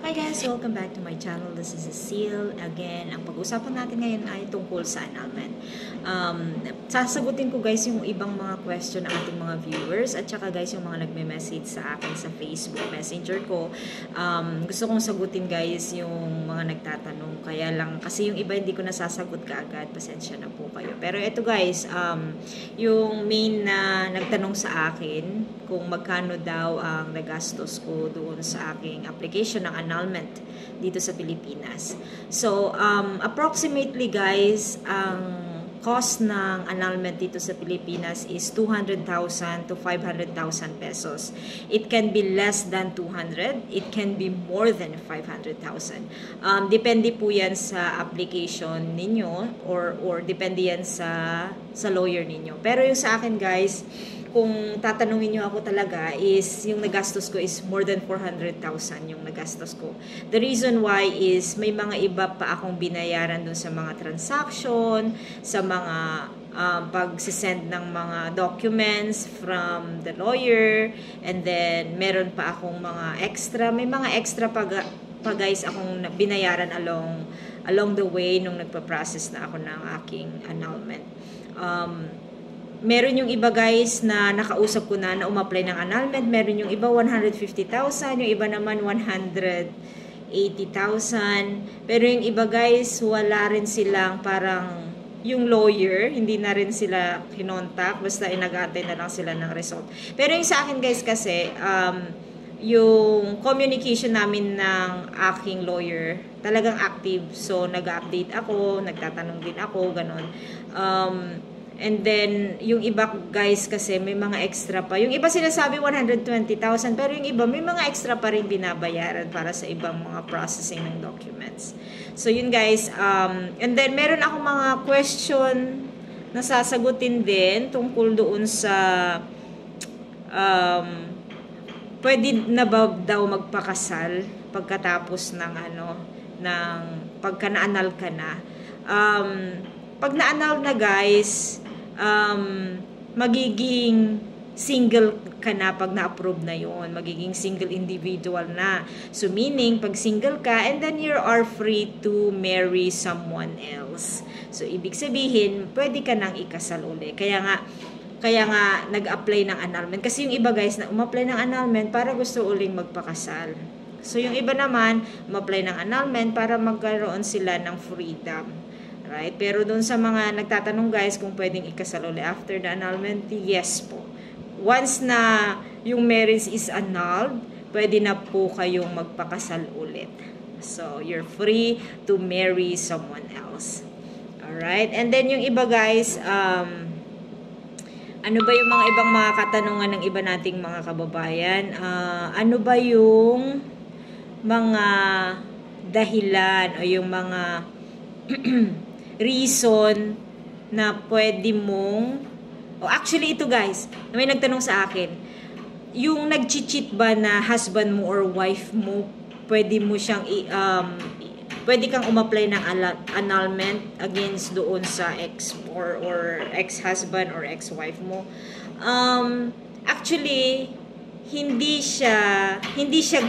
Hi guys! Welcome back to my channel. This is Cecile. Again, ang pag-usapan natin ngayon ay tungkol sa annulment. Sasagutin ko guys yung ibang mga question ng ating mga viewers at saka guys yung mga nagme-message sa akin sa Facebook Messenger ko. Gusto kong sagutin guys yung mga nagtatanong. Kaya lang, kasi yung iba hindi ko nasasagot kaagad. Pasensya na po kayo. Pero ito guys, yung main na nagtanong sa akin kung magkano daw ang nagastos ko doon sa aking application ng annulment dito sa Pilipinas. So, approximately guys, ang cost ng annulment dito sa Pilipinas is 200,000 to 500,000 pesos. It can be less than 200. It can be more than 500,000. Depende po yan sa application ninyo or depende yan sa lawyer ninyo. Pero yung sa akin guys, kung tatanungin nyo ako talaga is yung nagastos ko is more than 400,000 yung nagastos ko. The reason why is may mga iba pa akong binayaran dun sa mga transaction, sa mga pag-send ng mga documents from the lawyer, and then meron pa akong mga extra, may mga extra pa guys akong binayaran along the way nung nagpa-process na ako ng aking annulment. Meron yung iba guys na nakausap ko na umapply ng annulment. Meron yung iba 150,000, yung iba naman 180,000. Pero yung iba guys, wala rin silang parang yung lawyer, hindi na rin sila kinontak, basta inag-aantay na lang sila ng result. Pero yung sa akin guys kasi, yung communication namin ng aking lawyer, talagang active. So, nag-update ako, nagtatanong din ako, ganon. And then, yung iba guys kasi may mga extra pa. Yung iba sinasabi 120,000 pero yung iba may mga extra pa rin binabayaran para sa ibang mga processing ng documents. So yun guys, and then meron akong mga question na sasagutin din tungkol doon sa pwede na ba daw magpakasal pagkatapos ng ng pagka na-annul ka na. Pag na-annul na guys, magiging single ka na pag na-approve na yon, magiging single individual na. So meaning, pag single ka, and then you are free to marry someone else. So ibig sabihin, pwede ka nang ikasal uli. Kaya nga nag-apply ng annulment. Kasi yung iba guys na umapply ng annulment para gusto uling magpakasal. So yung iba naman, umapply ng annulment para magkaroon sila ng freedom. Right? Pero doon sa mga nagtatanong guys kung pwedeng ikasal ulit after the annulment, yes po. Once na yung marriage is annulled, pwede na po kayong magpakasal ulit. So, you're free to marry someone else. Alright? And then yung iba guys, ano ba yung mga ibang mga katanungan ng iba nating mga kababayan? Ano ba yung mga dahilan o yung mga reason na pwede mong actually ito guys, may nagtanong sa akin, yung nag-cheat ba na husband mo or wife mo, pwede mo siyang pwede kang umapply ng annulment against doon sa ex or ex-husband or ex-wife mo. Actually hindi siya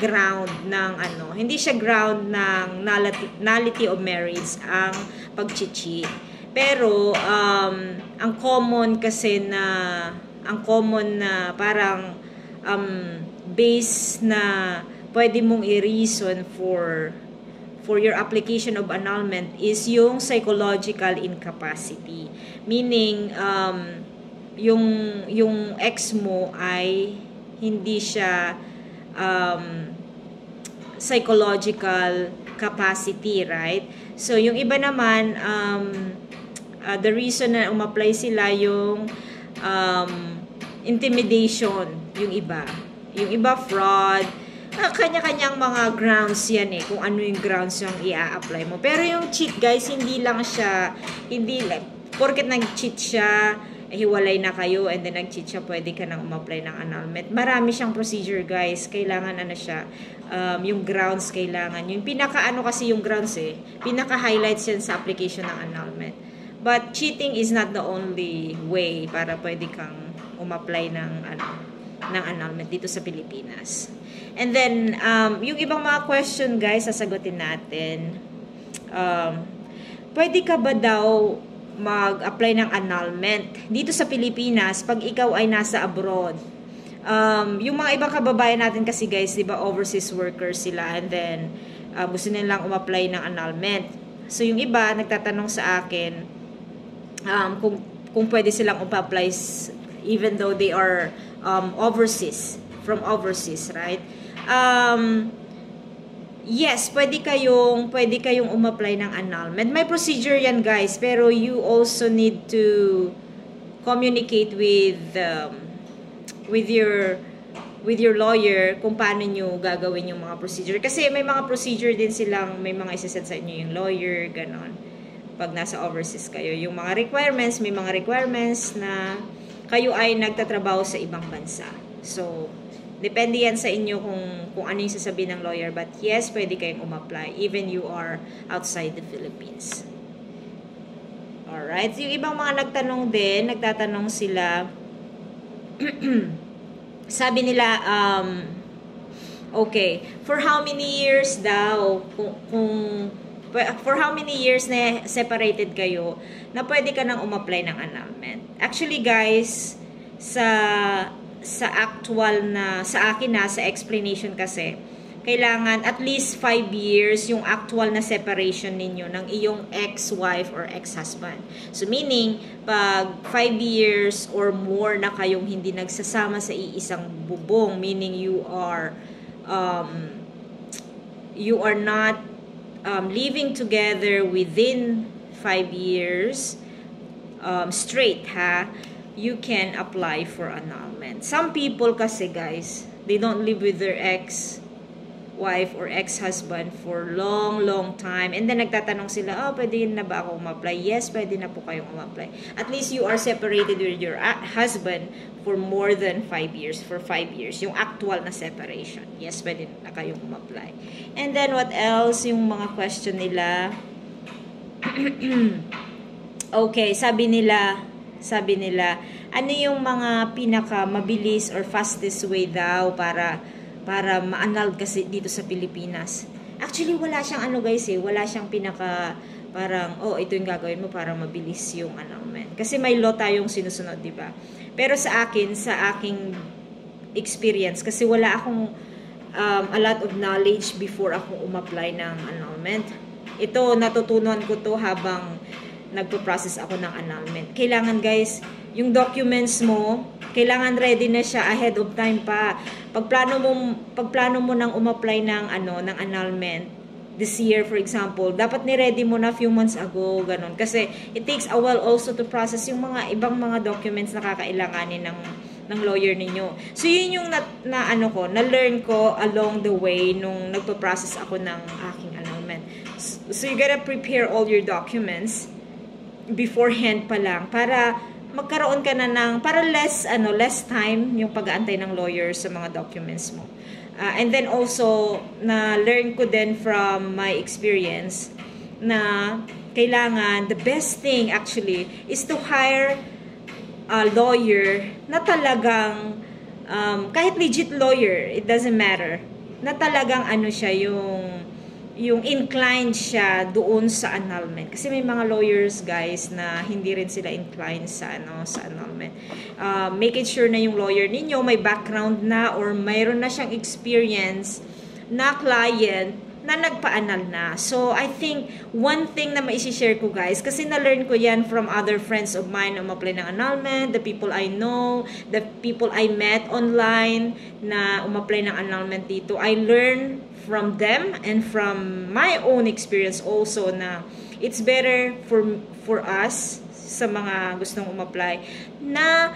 ground ng hindi siya ground ng nullity of marriage ang pag-cheat. Pero ang common na parang base na pwede mong i-reason for your application of annulment is yung psychological incapacity. Meaning yung ex mo ay hindi siya psychological capacity, right? So, yung iba naman, the reason na umapply sila yung intimidation, yung iba. Yung iba, fraud. Kanya-kanyang mga grounds yan kung ano yung grounds yung i-apply mo. Pero yung cheat, guys, hindi lang porket nag-cheat siya, hiwalay na kayo, and then nag-cheat siya, pwede ka nang umapply ng annulment. Marami siyang procedure, guys. Kailangan yung grounds kailangan. Yung kasi yung grounds pinaka-highlights yan sa application ng annulment. But cheating is not the only way para pwede kang umapply ng ng annulment dito sa Pilipinas. And then, yung ibang mga question guys, sasagutin natin. Pwede ka ba daw mag-apply ng annulment dito sa Pilipinas pag ikaw ay nasa abroad? Yung mga ibang kababayan natin kasi guys, di ba, overseas workers sila, and then gusto nilang umapply ng annulment. So yung iba nagtatanong sa akin kung pwede silang upa-apply even though they are from overseas, right? Yes, pwede kayong umapply ng annulment. May procedure yan guys, pero you also need to communicate with your lawyer kung paano nyo gagawin yung mga procedure. Kasi may mga procedure din silang, may mga isaset sa inyo yung lawyer, ganon. Pag nasa overseas kayo, yung mga requirements, may mga requirements na kayo ay nagtatrabaho sa ibang bansa. So, depende yan sa inyo kung ano yung sasabihin ng lawyer. But yes, pwede kayong umapply even you are outside the Philippines. Alright. So, yung ibang mga nagtatanong sila, sabi nila, okay, for how many years daw, for how many years na separated kayo, na pwede ka nang umapply ng annulment. Actually guys, sa akin sa explanation kasi, kailangan at least 5 years yung actual na separation ninyo ng iyong ex-wife or ex-husband. So meaning, pag 5 years or more na kayong hindi nagsasama sa iisang bubong, meaning you are not living together within 5 years straight, you can apply for annulment. Some people kasi guys, they don't live with their ex-wife or ex-husband for long time. And then nagtatanong sila, pwede na ba ako umapply? Yes, pwede na po kayong umapply. At least you are separated with your husband for more than 5 years. For 5 years. Yung actual na separation. Yes, pwede na kayong umapply. And then what else? Yung mga question nila. Okay, sabi nila, ano yung mga pinaka mabilis or fastest way daw para ma-annul kasi dito sa Pilipinas? Actually, wala siyang guys wala siyang pinaka parang, ito yung gagawin mo para mabilis yung annulment. Kasi may law tayong sinusunod, di ba? Pero sa aking experience, kasi wala akong a lot of knowledge before ako umapply ng annulment. Ito, natutunan ko to habang nagpo-process ako ng annulment. Kailangan guys, yung documents mo, kailangan ready na siya ahead of time pa. Pagplano mo nang umapply ng annulment this year, for example, dapat ni-ready mo na few months ago, ganun. Kasi it takes a while also to process yung mga ibang mga documents na kakailanganin ng lawyer ninyo. So yun yung na-learn ko along the way nung nagpo-process ako ng aking annulment. So you gotta prepare all your documents beforehand pa lang para magkaroon ka na para less time yung pag-aantay ng lawyer sa mga documents mo. And then also, na-learn ko din from my experience na kailangan, the best thing actually is to hire a lawyer na talagang, kahit legit lawyer, it doesn't matter, na talagang siya, yung inclined siya doon sa annulment. Kasi may mga lawyers guys na hindi rin sila inclined sa annulment. Make it sure na yung lawyer ninyo may background na or mayroon na siyang experience na client na nagpa-annul na. So I think one thing na maisi-share ko guys, kasi na-learn ko yan from other friends of mine na umapply ng annulment, the people I know, the people I met online na umapply ng annulment dito. I learned from them and from my own experience also na it's better for us sa mga gustong umapply na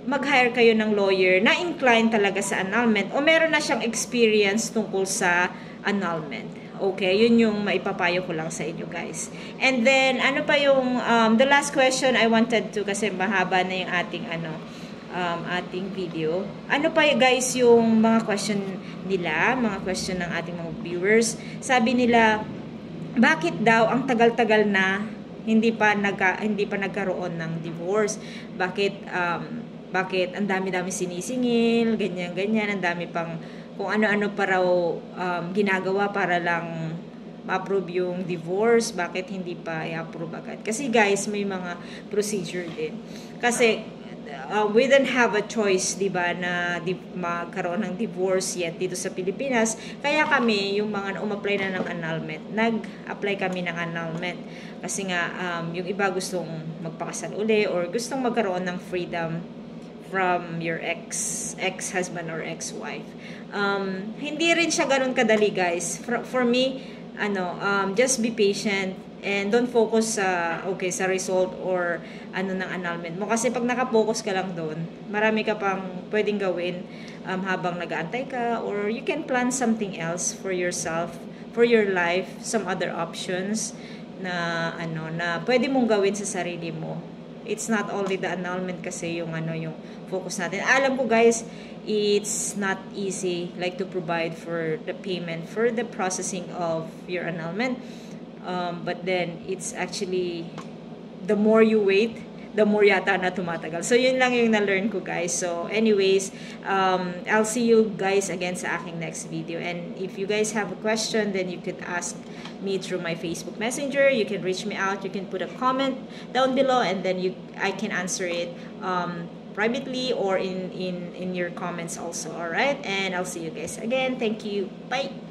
mag-hire kayo ng lawyer na inclined talaga sa annulment o meron na siyang experience tungkol sa annulment. Okay, yun yung maipapayo ko lang sa inyo guys. And then, ano pa yung the last question I wanted to, kasi mahaba na yung ating video. Ano pa guys yung mga question nila, mga question ng ating mga viewers. Sabi nila, bakit daw ang tagal-tagal na hindi pa nagkaroon ng divorce? Bakit bakit ang dami-dami sinisingil, ganyan-ganyan, ang dami pang kung ano-ano pa raw ginagawa para lang ma-approve yung divorce, bakit hindi pa i-approve agad. Kasi guys, may mga procedure din. Kasi we don't have a choice, di ba, na magkaroon ng divorce yet dito sa Pilipinas. Kaya kami, yung mga umapply na ng annulment, nag-apply kami ng annulment. Kasi nga, yung iba gustong magpakasal uli or gustong magkaroon ng freedom from your ex-husband or ex-wife. Hindi rin siya ganun kadali, guys. For me, just be patient and don't focus sa sa result or ng annulment mo, kasi pag nakapokus ka lang doon, marami ka pang pwedeng gawin habang nag-aantay ka, or you can plan something else for yourself, for your life, some other options na na pwede mong gawin sa sarili mo. It's not only the annulment kasi yung yung focus natin. Alam ko guys, it's not easy like to provide for the payment for the processing of your annulment. But then it's actually the more you wait, the more yata na tumatagal. So yun lang yung na-learn ko guys. So anyways, I'll see you guys again sa aking next video. And if you guys have a question, then you could ask me through my Facebook Messenger. You can reach me out. You can put a comment down below, and then I can answer it privately or in your comments also. Alright? And I'll see you guys again. Thank you. Bye!